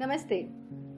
नमस्ते,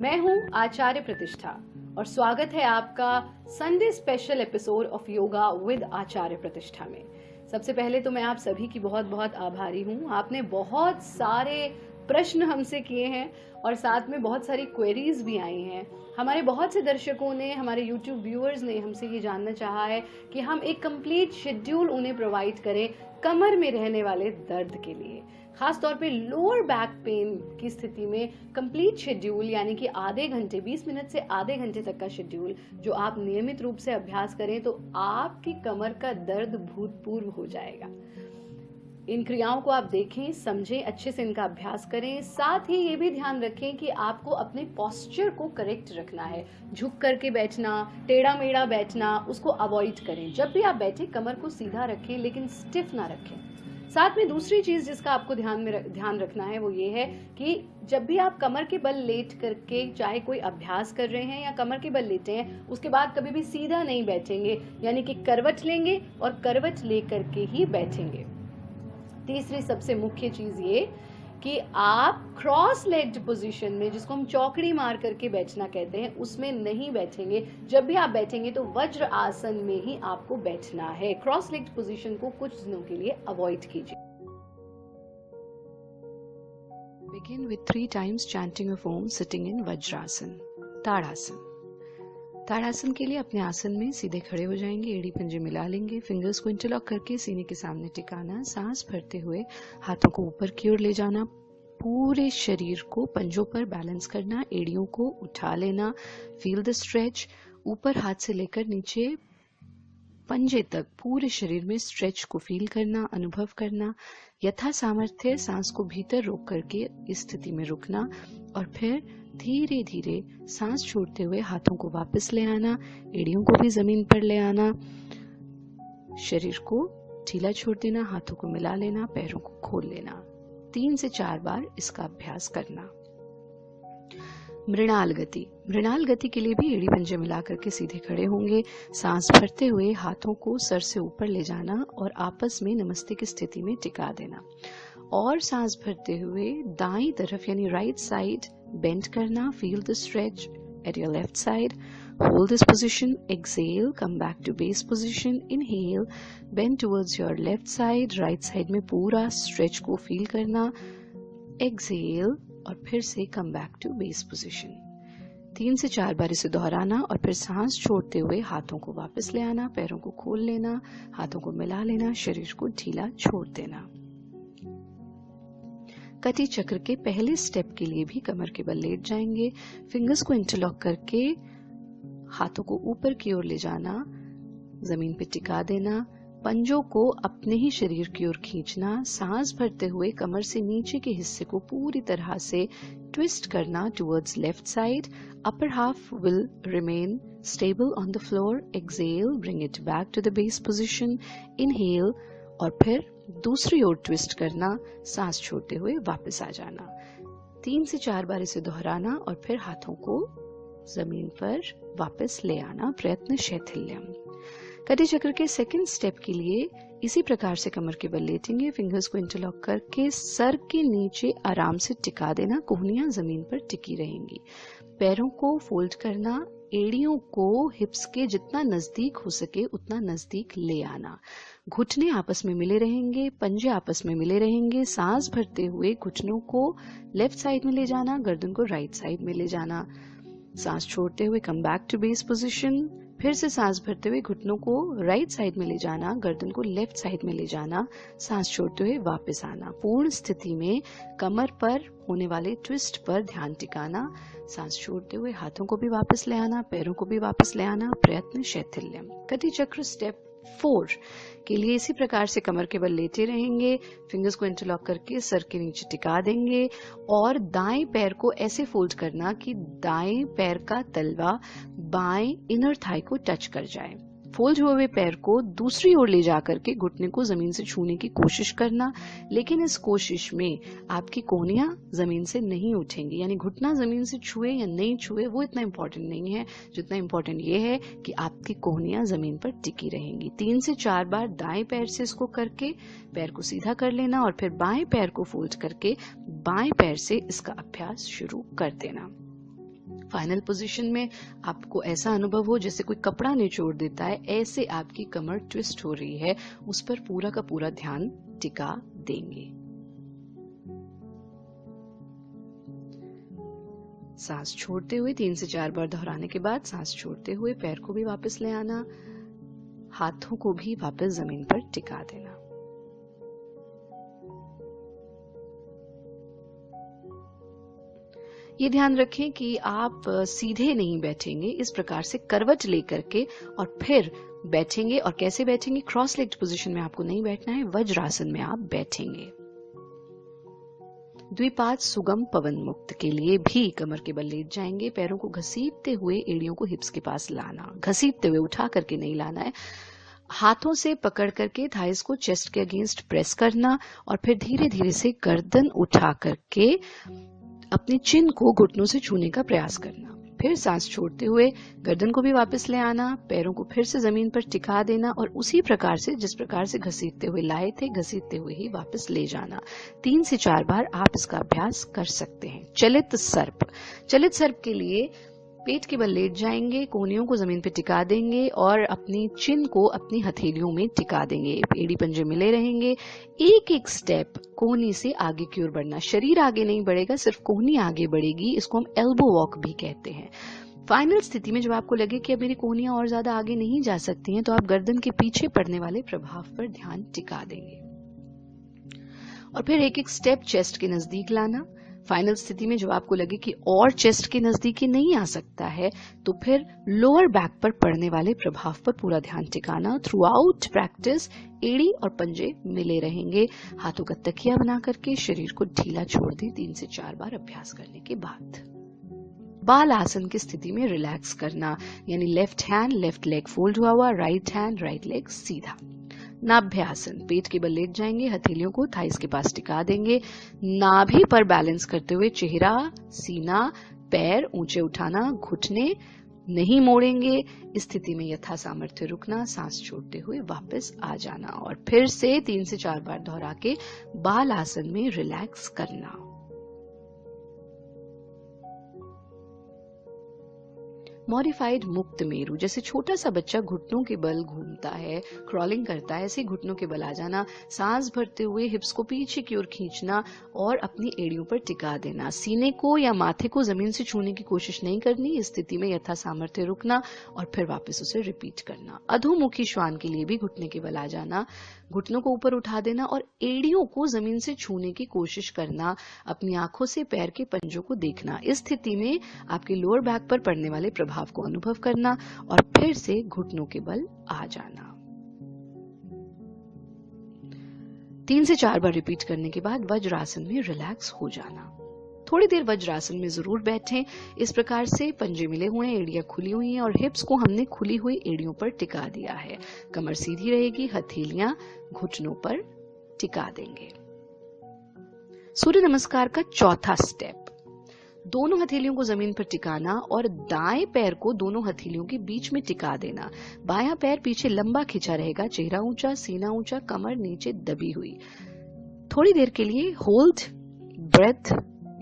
मैं हूं आचार्य प्रतिष्ठा और स्वागत है आपका Sunday special episode of yoga with Acharya Pratishtha में। सबसे पहले तो मैं आप सभी की बहुत बहुत आभारी हूं। आपने बहुत सारे प्रश्न हमसे किए हैं और साथ में बहुत सारी क्वेरीज भी आई हैं। हमारे बहुत से दर्शकों ने, हमारे YouTube व्यूअर्स ने हमसे ये जानना चाहा है कि हम एक कंप्लीट शेड्यूल उन्हें प्रोवाइड करें कमर में रहने वाले दर्द के लिए, खास तौर पे लोअर बैक पेन की स्थिति में कंप्लीट शेड्यूल, यानी कि आधे घंटे, 20 मिनट से आधे घंटे तक का शेड्यूल जो आप नियमित रूप से अभ्यास करें तो आपकी कमर का दर्द भूतपूर्व हो जाएगा। इन क्रियाओं को आप देखें, समझें, अच्छे से इनका अभ्यास करें। साथ ही ये भी ध्यान रखें कि आपको अपने पोस्चर को करेक्ट रखना है। झुक करके बैठना, टेढ़ा मेढ़ा बैठना, उसको अवॉइड करें। जब भी आप बैठे कमर को सीधा रखें लेकिन स्टिफ ना रखें। साथ में दूसरी चीज जिसका आपको ध्यान रखना है वो ये है कि जब भी आप कमर के बल लेट करके चाहे कोई अभ्यास कर रहे हैं या कमर के बल लेटे हैं, उसके बाद कभी भी सीधा नहीं बैठेंगे, यानी कि करवट लेंगे और करवट लेकर के ही बैठेंगे। तीसरी सबसे मुख्य चीज ये कि आप क्रॉस लेग्ड पोजीशन में, जिसको हम चौकड़ी मार करके बैठना कहते हैं, उसमें नहीं बैठेंगे। जब भी आप बैठेंगे तो वज्र आसन में ही आपको बैठना है। क्रॉस लेग्ड पोजीशन को कुछ दिनों के लिए अवॉइड कीजिए। Begin with 3 times chanting of Om sitting in Vajrasan, ताड़ासन। ताड़ासन के लिए अपने आसन में सीधे खड़े हो जाएंगे, एड़ी पंजे मिला लेंगे, फिंगर्स को इंटरलॉक करके सीने के सामने टिकाना, सांस भरते हुए हाथों को ऊपर की ओर ले जाना, पूरे शरीर को पंजों पर बैलेंस करना, एड़ियों को उठा लेना, फील द स्ट्रेच, ऊपर हाथ से लेकर नीचे पंजे तक पूरे शरीर में स्ट्रेच को फील करना, अनुभव करना, यथा सामर्थ्य सांस को भीतर रोक करके इस स्थिति में रुकना और फिर धीरे धीरे सांस छोड़ते हुए हाथों को वापस ले आना, एड़ियों को भी जमीन पर ले आना, शरीर को ढीला छोड़ देना, हाथों को मिला लेना, पैरों को खोल लेना। 3 से 4 बार इसका अभ्यास करना। मृणाल गति। मृणाल गति के लिए भी एड़ी पंजे मिला करके सीधे खड़े होंगे, सांस भरते हुए हाथों को सर से ऊपर ले जाना और आपस में नमस्ते की स्थिति में टिका देना और सांस भरते हुए दाईं तरफ यानी राइट साइड बेंड करना, feel the stretch at your left side, hold this position, exhale, come back to base position, inhale, bend towards your left side, right side में पूरा stretch को feel करना, exhale और फिर से come back to base position। 3 से 4 बार इसे दोहराना और फिर सांस छोड़ते हुए हाथों को वापस ले आना, पैरों को खोल लेना, हाथों को मिला लेना, शरीर को ढीला छोड़ देना। कटी चक्र के पहले स्टेप के लिए भी कमर के बल लेट जाएंगे, फिंगर्स को इंटरलॉक करके हाथों को ऊपर की ओर ले जाना, जमीन पे टिका देना, पंजों को अपने ही शरीर की ओर खींचना, सांस भरते हुए कमर से नीचे के हिस्से को पूरी तरह से ट्विस्ट करना towards left side, upper half will remain stable on the floor, exhale, bring it back to the base position, inhale और फिर दूसरी ओर ट्विस्ट करना, सांस छोड़ते हुए वापस आ जाना। 3 से 4 बार इसे दोहराना और फिर हाथों को जमीन पर वापस ले आना, प्रयत्न शैथिल्यम। कटी चक्र के सेकंड स्टेप के लिए इसी प्रकार से कमर के बल लेटेंगे, फिंगर्स को इंटरलॉक करके सर के नीचे आराम से टिका देना, कोहनियां जमीन पर टिकी रहेंगी, पैरों को फोल्ड करना, एड़ियों को हिप्स के जितना नजदीक हो सके उतना नजदीक ले आना, घुटने आपस में मिले रहेंगे, पंजे आपस में मिले रहेंगे, सांस भरते हुए घुटनों को लेफ्ट साइड में ले जाना, गर्दन को राइट साइड में ले जाना, सांस छोड़ते हुए come back to base position, फिर से सांस भरते हुए घुटनों को राइट साइड में ले जाना, गर्दन को लेफ्ट साइड में ले जाना, सांस छोड़ते हुए वापस आना। पूर्ण स्थिति में कमर पर होने वाले ट्विस्ट पर ध्यान टिकाना, सांस छोड़ते हुए हाथों को भी वापस ले आना, पैरों को भी वापस ले आना, प्रयत्न शैथिल्यम। कटी चक्र स्टेप 4 के लिए इसी प्रकार से कमर के बल लेटे रहेंगे, फिंगर्स को इंटरलॉक करके सर के नीचे टिका देंगे और दाएं पैर को ऐसे फोल्ड करना कि दाएं पैर का तलवा बाएं इनर थाई को टच कर जाए। फोल्ड हुए पैर को दूसरी ओर ले जाकर के घुटने को जमीन से छूने की कोशिश करना, लेकिन इस कोशिश में आपकी कोहनियां जमीन से नहीं उठेंगी। यानी घुटना जमीन से छुए या नहीं छुए वो इतना इंपॉर्टेंट नहीं है, जितना इंपॉर्टेंट ये है कि आपकी कोहनियां जमीन पर टिकी रहेंगी। 3 से 4 बार दाएं पैर से इसको करके पैर को सीधा कर लेना और फिर बाएं पैर को फोल्ड करके बाएं पैर से इसका अभ्यास शुरू कर देना। फाइनल पोजीशन में आपको ऐसा अनुभव हो जैसे कोई कपड़ा निचोड़ देता है, ऐसे आपकी कमर ट्विस्ट हो रही है, उस पर पूरा का पूरा ध्यान टिका देंगे। सांस छोड़ते हुए 3 से 4 बार दोहराने के बाद सांस छोड़ते हुए पैर को भी वापस ले आना, हाथों को भी वापस जमीन पर टिका देना। ये ध्यान रखें कि आप सीधे नहीं बैठेंगे, इस प्रकार से करवट लेकर के और फिर बैठेंगे। और कैसे बैठेंगे? क्रॉस लेग्ड पोजीशन में आपको नहीं बैठना है, वज्रासन में आप बैठेंगे। द्विपाद सुगम पवन मुक्त के लिए भी कमर के बल लेट जाएंगे, पैरों को घसीटते हुए एड़ियों को हिप्स के पास लाना, घसीटते हुए, उठा करके नहीं लाना है। हाथों से पकड़ करके थाइस को चेस्ट के अगेंस्ट प्रेस करना और फिर धीरे धीरे से गर्दन उठा करके अपनी चिन को घुटनों से छूने का प्रयास करना। फिर सांस छोड़ते हुए गर्दन को भी वापस ले आना, पैरों को फिर से जमीन पर टिका देना और उसी प्रकार से जिस प्रकार से घसीटते हुए लाए थे, घसीटते हुए ही वापस ले जाना। 3 से 4 बार आप इसका अभ्यास कर सकते हैं। चलित सर्प। चलित सर्प के लिए पेट के बल लेट जाएंगे, कोहनियों को जमीन पे टिका देंगे और अपनी चिन को अपनी हथेलियों में टिका देंगे। एड़ी पंजे मिले रहेंगे। एक एक स्टेप कोहनी से आगे की ओर बढ़ना। शरीर आगे नहीं बढ़ेगा, सिर्फ कोहनी आगे बढ़ेगी। इसको हम एल्बो वॉक भी कहते हैं। फाइनल स्थिति में जब आपको लगे कि अब मेरी कोहनियां और ज्यादा आगे नहीं जा सकती हैं, तो आप गर्दन के पीछे पड़ने वाले प्रभाव पर ध्यान टिका देंगे और फिर एक एक स्टेप चेस्ट के नजदीक लाना। फाइनल स्थिति में जब आपको लगे कि और चेस्ट के नजदीक नहीं आ सकता है, तो फिर लोअर बैक पर पड़ने वाले प्रभाव पर पूरा ध्यान टिकाना। थ्रू आउट प्रैक्टिस एड़ी और पंजे मिले रहेंगे। हाथों का तकिया बना करके शरीर को ढीला छोड़ दें 3 से 4 बार अभ्यास करने के बाद। बाल आसन की स्थिति में रिलैक्स करना, यानी left hand left leg fold हुआ हुआ, राइट हैंड राइट लेग सीधा। नाभ्य आसन। पेट के बल लेट जाएंगे, हथेलियों को थाइस के पास टिका देंगे, नाभि पर बैलेंस करते हुए चेहरा, सीना, पैर ऊंचे उठाना, घुटने नहीं मोड़ेंगे। इस स्थिति में यथा सामर्थ्य रुकना, सांस छोड़ते हुए वापस आ जाना और फिर से 3 से 4 बार दोहरा के बाल आसन में रिलैक्स करना। मॉडिफाइड मुक्त मेरू। जैसे छोटा सा बच्चा घुटनों के बल घूमता है, क्रॉलिंग करता है, ऐसे घुटनों के बल आ जाना। सांस भरते हुए हिप्स को पीछे की ओर खींचना और अपनी एड़ियों पर टिका देना। सीने को या माथे को जमीन से छूने की कोशिश नहीं करनी। इस स्थिति में यथा सामर्थ्य रुकना और फिर वापस उसे रिपीट करना। अधोमुखी श्वान के लिए भी घुटने के बल आ जाना, घुटनों को ऊपर उठा देना और एड़ियों को जमीन से छूने की कोशिश करना। अपनी आंखों से पैर के पंजों को देखना। इस स्थिति में आपके लोअर बैक पर पड़ने वाले प्रभाव को अनुभव करना और फिर से घुटनों के बल आ जाना। 3 से 4 बार रिपीट करने के बाद वज्रासन में रिलैक्स हो जाना। थोड़ी देर वज्रासन में जरूर बैठें। इस प्रकार से पंजे मिले हुए हैं, एड़ियां खुली हुई हैं और हिप्स को हमने खुली हुई एड़ियों पर टिका दिया है। कमर सीधी रहेगी, हथेलियां घुटनों पर टिका देंगे। सूर्य नमस्कार का चौथा स्टेप, दोनों हथेलियों को जमीन पर टिकाना और दाएं पैर को दोनों हथेलियों के बीच में टिका देना। बायां पैर पीछे लंबा खिंचा रहेगा, चेहरा ऊंचा, सीना ऊंचा, कमर नीचे दबी हुई। थोड़ी देर के लिए होल्ड ब्रेथ,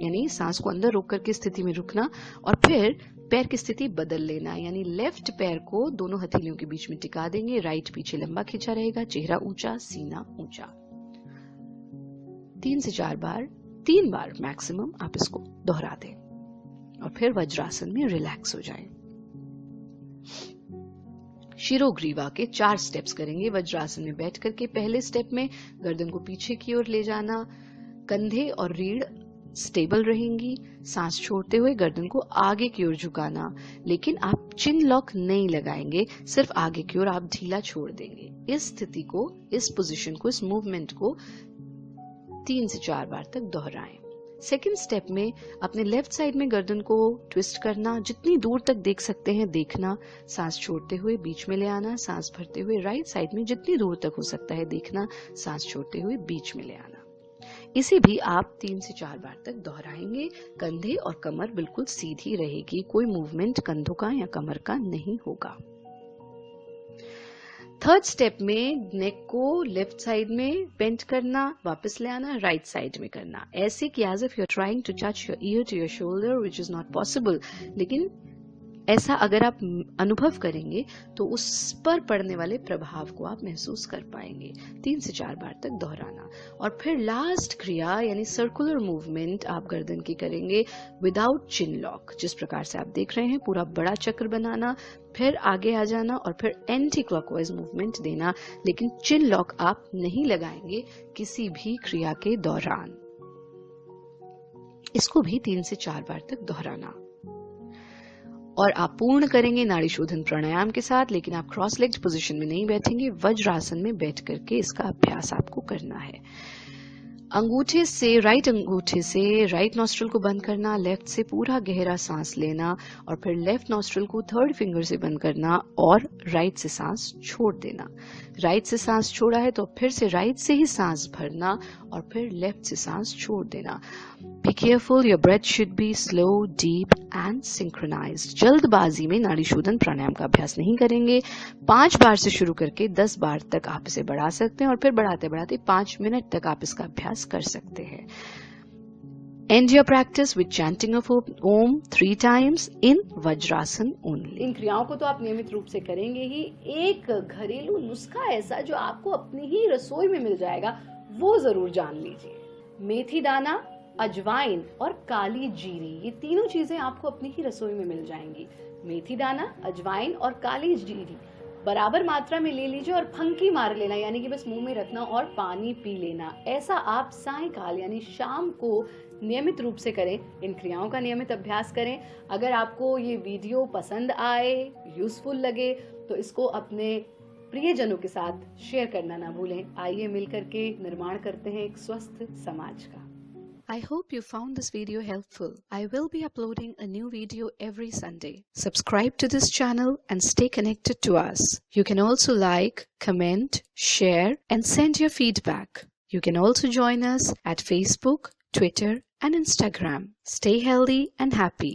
यानी सांस को अंदर रोक करके स्थिति में रुकना और फिर पैर की स्थिति बदल लेना। यानी लेफ्ट पैर को दोनों हथेलियों के बीच में टिका देंगे, राइट पीछे लंबा खिंचा रहेगा, चेहरा ऊंचा, सीना ऊंचा। 3 से 4 बार, 3 बार मैक्सिमम आप इसको दोहरा दें और फिर वज्रासन में रिलैक्स हो जाएं। शिरोग्रीवा के 4 स्टेप्स करेंगे वज्रासन में बैठ करके। पहले स्टेप में गर्दन को पीछे की ओर ले जाना, कंधे और रीढ़ स्टेबल रहेंगी। सांस छोड़ते हुए गर्दन को आगे की ओर झुकाना, लेकिन आप चिन लॉक नहीं लगाएंगे, सिर्फ आगे की ओर आप ढीला छोड़ देंगे। इस स्थिति को, इस पोजीशन को, इस मूवमेंट को 3 से 4 बार तक दोहराएं। सेकेंड स्टेप में अपने लेफ्ट साइड में गर्दन को ट्विस्ट करना, जितनी दूर तक देख सकते हैं देखना, सांस छोड़ते हुए बीच में ले आना, सांस भरते हुए राइट साइड में जितनी दूर तक हो सकता है देखना, सांस छोड़ते हुए बीच में ले आना। इसे भी आप 3 से 4 बार तक दोहराएंगे। कंधे और कमर बिल्कुल सीधी रहेगी, कोई मूवमेंट कंधों का या कमर का नहीं होगा। थर्ड स्टेप में नेक को लेफ्ट साइड में बेंड करना, वापस ले आना, राइट साइड में करना, ऐसे कि as if you are trying to touch your ear to your shoulder, which is not possible. लेकिन ऐसा अगर आप अनुभव करेंगे तो उस पर पड़ने वाले प्रभाव को आप महसूस कर पाएंगे। 3 से 4 बार तक दोहराना। और फिर लास्ट क्रिया यानी सर्कुलर मूवमेंट आप गर्दन की करेंगे विदाउट चिन लॉक। जिस प्रकार से आप देख रहे हैं, पूरा बड़ा चक्र बनाना, फिर आगे आ जाना और फिर एंटी क्लॉकवाइज मूवमेंट देना, लेकिन चिन लॉक आप नहीं लगाएंगे किसी भी क्रिया के दौरान। इसको भी 3 से 4 बार तक दोहराना। और आप पूर्ण करेंगे नाड़ी शोधन प्राणायाम के साथ, लेकिन आप क्रॉस लेग्ड पोजीशन में नहीं बैठेंगे, वज्रासन में बैठ करके इसका अभ्यास आपको करना है। अंगूठे से, राइट अंगूठे से राइट नॉस्ट्रल को बंद करना, लेफ्ट से पूरा गहरा सांस लेना और फिर लेफ्ट नॉस्ट्रल को थर्ड फिंगर से बंद करना और राइट से सांस छोड़ देना। राइट से सांस छोड़ा है तो फिर से राइट से ही सांस भरना और फिर लेफ्ट से सांस छोड़ देना। Be careful, your breath should be slow, deep and synchronized. जल्दबाजी में नाड़ी शोधन प्राणायाम का अभ्यास नहीं करेंगे। 5 बार से शुरू करके 10 बार तक आप इसे बढ़ा सकते हैं और फिर बढ़ाते बढ़ाते 5 मिनट तक आप इसका अभ्यास कर सकते हैं। End your practice with chanting of Om 3 times in Vajrasan only. इन क्रियाओं को तो आप नियमित रूप से करेंगे ही। एक घरेलू नुस्खा ऐसा जो आपको अपनी ही रसोई में मिल जाएगा, वो जरूर जान लीजिए। मेथी दाना, अजवाइन और काली जीरी, ये तीनों चीजें आपको अपनी ही रसोई में मिल जाएंगी। मेथी दाना, अजवाइन और काली जीरी बराबर मात्रा में ले लीजिए और फंकी मार लेना, यानी कि बस मुंह में रखना और पानी पी लेना। ऐसा आप सायंकाल यानी शाम को नियमित रूप से करें। इन क्रियाओं का नियमित अभ्यास करें। अगर आपको ये वीडियो पसंद आए, यूजफुल लगे, तो इसको अपने प्रियजनों के साथ शेयर करना ना भूलें। आइए मिलकर के निर्माण करते हैं एक स्वस्थ समाज का। I hope you found this video helpful. I will be uploading a new video every Sunday. Subscribe to this channel and stay connected to us. You can also like, comment, share and send your feedback. You can also join us at Facebook, Twitter and Instagram. Stay healthy and happy.